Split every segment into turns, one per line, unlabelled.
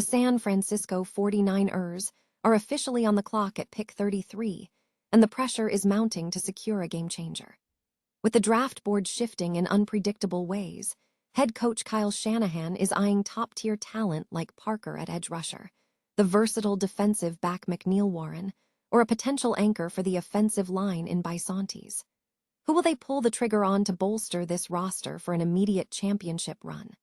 The San Francisco 49ers are officially on the clock at pick 33, and the pressure is mounting to secure a game-changer. With the draft board shifting in unpredictable ways, head coach Kyle Shanahan is eyeing top-tier talent like Parker at edge rusher, the versatile defensive back McNeil Warren, or a potential anchor for the offensive line in Bisontes. Who will they pull the trigger on to bolster this roster for an immediate championship run?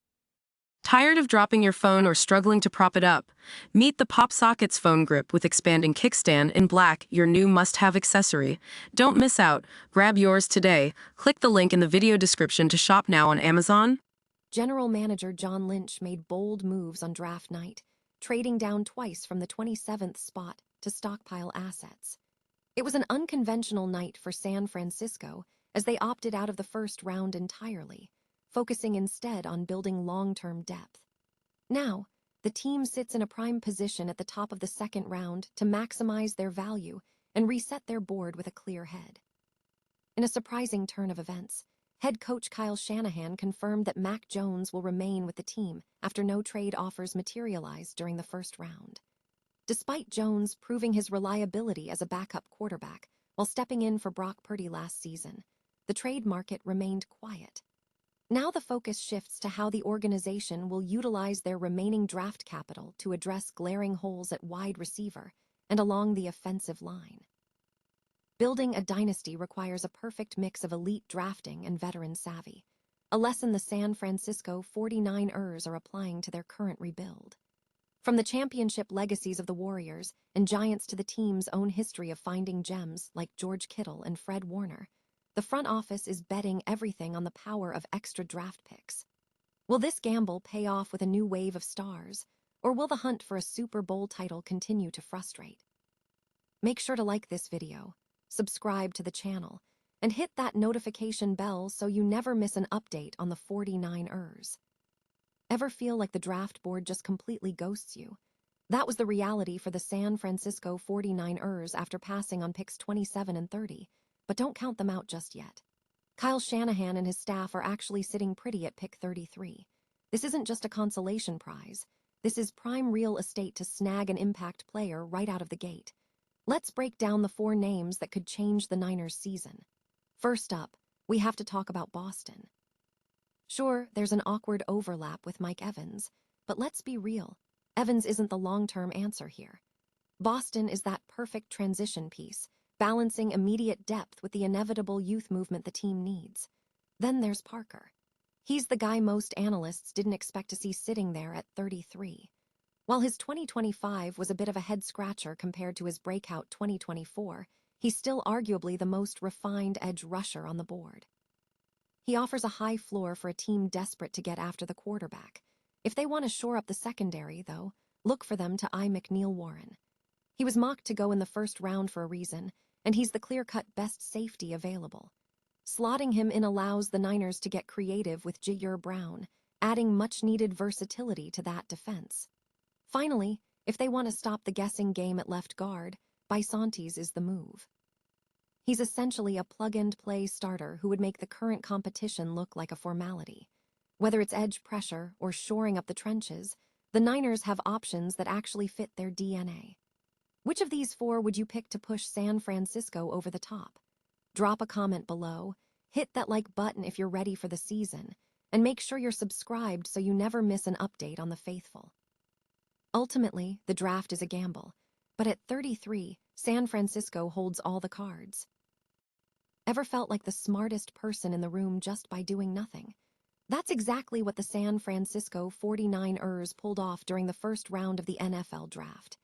Tired of dropping your phone or struggling to prop it up? Meet the PopSockets phone grip with expanding kickstand in black, your new must-have accessory. Don't miss out. Grab yours today. Click the link in the video description to shop now on Amazon.
General Manager John Lynch made bold moves on draft night, trading down twice from the 27th spot to stockpile assets. It was an unconventional night for San Francisco as they opted out of the first round entirely, focusing instead on building long-term depth. Now, the team sits in a prime position at the top of the second round to maximize their value and reset their board with a clear head. In a surprising turn of events, head coach Kyle Shanahan confirmed that Mac Jones will remain with the team after no trade offers materialized during the first round. Despite Jones proving his reliability as a backup quarterback while stepping in for Brock Purdy last season, the trade market remained quiet. Now the focus shifts to how the organization will utilize their remaining draft capital to address glaring holes at wide receiver and along the offensive line. Building a dynasty requires a perfect mix of elite drafting and veteran savvy, a lesson the San Francisco 49ers are applying to their current rebuild. From the championship legacies of the Warriors and Giants to the team's own history of finding gems like George Kittle and Fred Warner, the front office is betting everything on the power of extra draft picks. Will this gamble pay off with a new wave of stars, or will the hunt for a Super Bowl title continue to frustrate? Make sure to like this video, subscribe to the channel, and hit that notification bell so you never miss an update on the 49ers. Ever feel like the draft board just completely ghosts you? That was the reality for the San Francisco 49ers after passing on picks 27 and 30, but don't count them out just yet. Kyle Shanahan and his staff are actually sitting pretty at pick 33. This isn't just a consolation prize. This is prime real estate to snag an impact player right out of the gate. Let's break down the 4 names that could change the Niners' season. First up, we have to talk about Boston. Sure, there's an awkward overlap with Mike Evans, but let's be real. Evans isn't the long-term answer here. Boston is that perfect transition piece, balancing immediate depth with the inevitable youth movement the team needs. Then there's Parker. He's the guy most analysts didn't expect to see sitting there at 33. While his 2025 was a bit of a head-scratcher compared to his breakout 2024, he's still arguably the most refined edge rusher on the board. He offers a high floor for a team desperate to get after the quarterback. If they want to shore up the secondary, though, look for them to eye McNeil Warren. He was mocked to go in the first round for a reason, and he's the clear-cut best safety available. Slotting him in allows the Niners to get creative with Jair Brown, adding much-needed versatility to that defense. Finally, if they want to stop the guessing game at left guard, Bisontes is the move. He's essentially a plug-and-play starter who would make the current competition look like a formality. Whether it's edge pressure or shoring up the trenches, the Niners have options that actually fit their DNA. Which of these 4 would you pick to push San Francisco over the top? Drop a comment below, hit that like button if you're ready for the season, and make sure you're subscribed so you never miss an update on the faithful. Ultimately, the draft is a gamble, but at 33, San Francisco holds all the cards. Ever felt like the smartest person in the room just by doing nothing? That's exactly what the San Francisco 49ers pulled off during the first round of the NFL draft.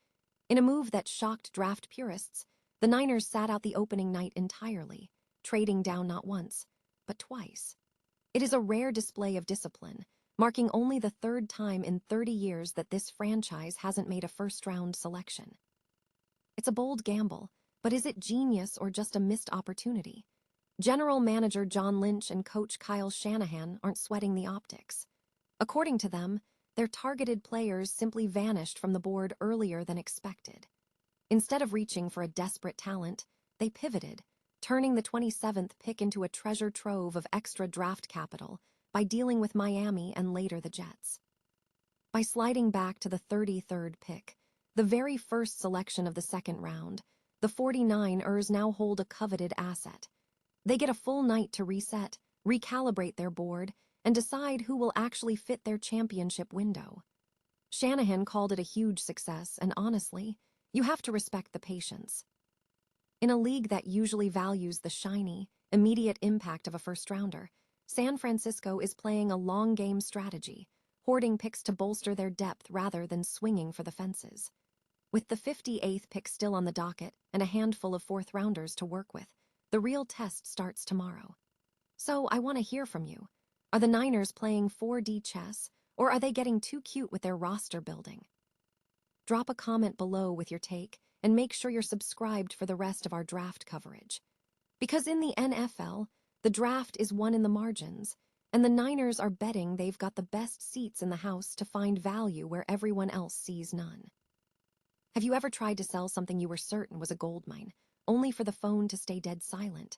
In a move that shocked draft purists, the Niners sat out the opening night entirely, trading down not once, but twice. It is a rare display of discipline, marking only the 3rd time in 30 years that this franchise hasn't made a first-round selection. It's a bold gamble, but is it genius or just a missed opportunity? General Manager John Lynch and coach Kyle Shanahan aren't sweating the optics. According to them, their targeted players simply vanished from the board earlier than expected. Instead of reaching for a desperate talent, they pivoted, turning the 27th pick into a treasure trove of extra draft capital by dealing with Miami and later the Jets. by sliding back to the 33rd pick, the very first selection of the second round. The 49ers now hold a coveted asset. They get a full night to reset, recalibrate their board, and decide who will actually fit their championship window. Shanahan called it a huge success, and honestly, you have to respect the patience. In a league that usually values the shiny, immediate impact of a first-rounder, San Francisco is playing a long-game strategy, hoarding picks to bolster their depth rather than swinging for the fences. With the 58th pick still on the docket and a handful of fourth-rounders to work with, the real test starts tomorrow. So I want to hear from you. Are the Niners playing 4D chess, or are they getting too cute with their roster building? Drop a comment below with your take, and make sure you're subscribed for the rest of our draft coverage. Because in the NFL, the draft is won in the margins, and the Niners are betting they've got the best seats in the house to find value where everyone else sees none. Have you ever tried to sell something you were certain was a goldmine, only for the phone to stay dead silent?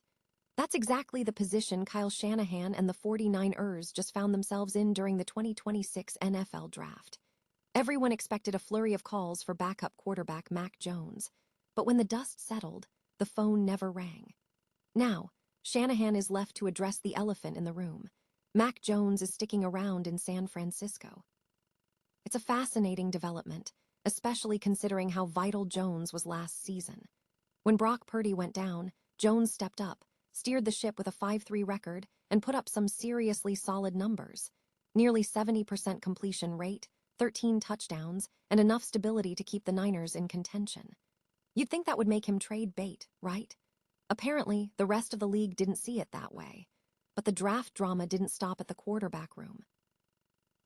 That's exactly the position Kyle Shanahan and the 49ers just found themselves in during the 2026 NFL Draft. Everyone expected a flurry of calls for backup quarterback Mac Jones, but when the dust settled, the phone never rang. Now, Shanahan is left to address the elephant in the room. Mac Jones is sticking around in San Francisco. It's a fascinating development, especially considering how vital Jones was last season. When Brock Purdy went down, Jones stepped up, steered the ship with a 5-3 record, and put up some seriously solid numbers. Nearly 70% completion rate, 13 touchdowns, and enough stability to keep the Niners in contention. You'd think that would make him trade bait, right? Apparently, the rest of the league didn't see it that way. But the draft drama didn't stop at the quarterback room.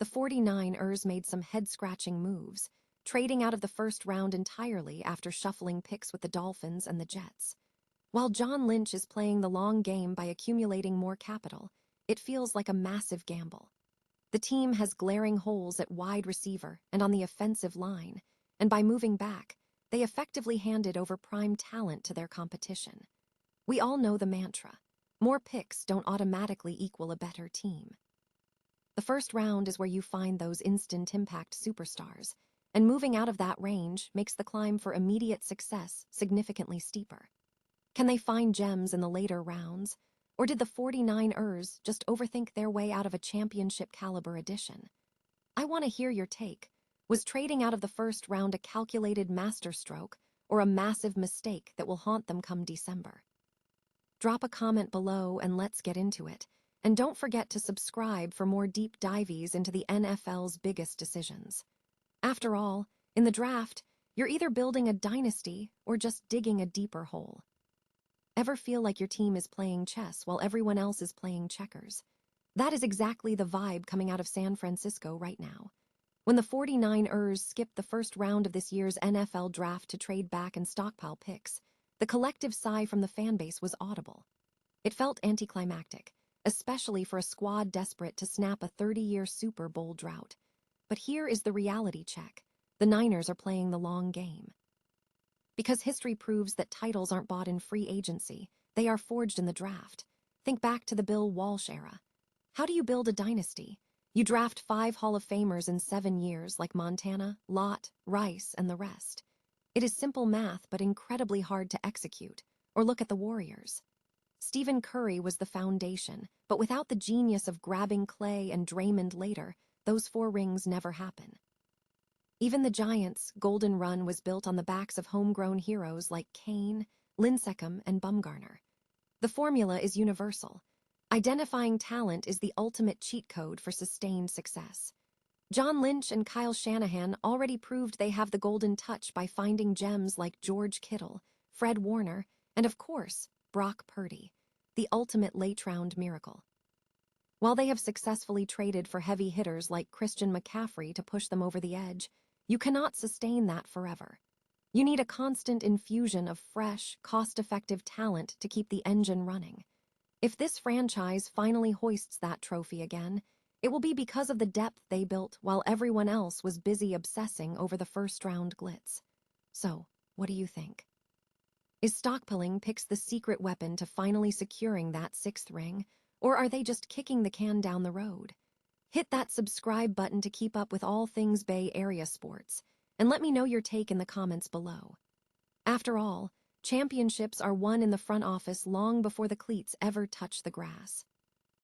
The 49ers made some head-scratching moves, trading out of the first round entirely after shuffling picks with the Dolphins and the Jets. While John Lynch is playing the long game by accumulating more capital, it feels like a massive gamble. The team has glaring holes at wide receiver and on the offensive line, and by moving back, they effectively handed over prime talent to their competition. We all know the mantra: more picks don't automatically equal a better team. The first round is where you find those instant impact superstars, and moving out of that range makes the climb for immediate success significantly steeper. Can they find gems in the later rounds, or did the 49ers just overthink their way out of a championship-caliber addition? I want to hear your take. Was trading out of the first round a calculated masterstroke or a massive mistake that will haunt them come December? Drop a comment below and let's get into it. And don't forget to subscribe for more deep dives into the NFL's biggest decisions. After all, in the draft, you're either building a dynasty or just digging a deeper hole. Ever feel like your team is playing chess while everyone else is playing checkers? That is exactly the vibe coming out of San Francisco right now. When the 49ers skipped the first round of this year's NFL draft to trade back and stockpile picks, the collective sigh from the fanbase was audible. It felt anticlimactic, especially for a squad desperate to snap a 30-year Super Bowl drought. But here is the reality check. The Niners are playing the long game. Because history proves that titles aren't bought in free agency, they are forged in the draft. Think back to the Bill Walsh era. How do you build a dynasty? You draft 5 Hall of Famers in 7 years like Montana, Lott, Rice, and the rest. It is simple math but incredibly hard to execute. Or look at the Warriors. Stephen Curry was the foundation, but without the genius of grabbing Clay and Draymond later, those 4 rings never happen. Even the Giants' golden run was built on the backs of homegrown heroes like Kane, Lincecum, and Bumgarner. The formula is universal. Identifying talent is the ultimate cheat code for sustained success. John Lynch and Kyle Shanahan already proved they have the golden touch by finding gems like George Kittle, Fred Warner, and of course, Brock Purdy, the ultimate late-round miracle. While they have successfully traded for heavy hitters like Christian McCaffrey to push them over the edge, you cannot sustain that forever. You need a constant infusion of fresh, cost-effective talent to keep the engine running. If this franchise finally hoists that trophy again, it will be because of the depth they built while everyone else was busy obsessing over the first-round glitz. So, what do you think? Is stockpiling picks the secret weapon to finally securing that 6th ring, or are they just kicking the can down the road? Hit that subscribe button to keep up with all things Bay Area sports, and let me know your take in the comments below. After all, championships are won in the front office long before the cleats ever touch the grass.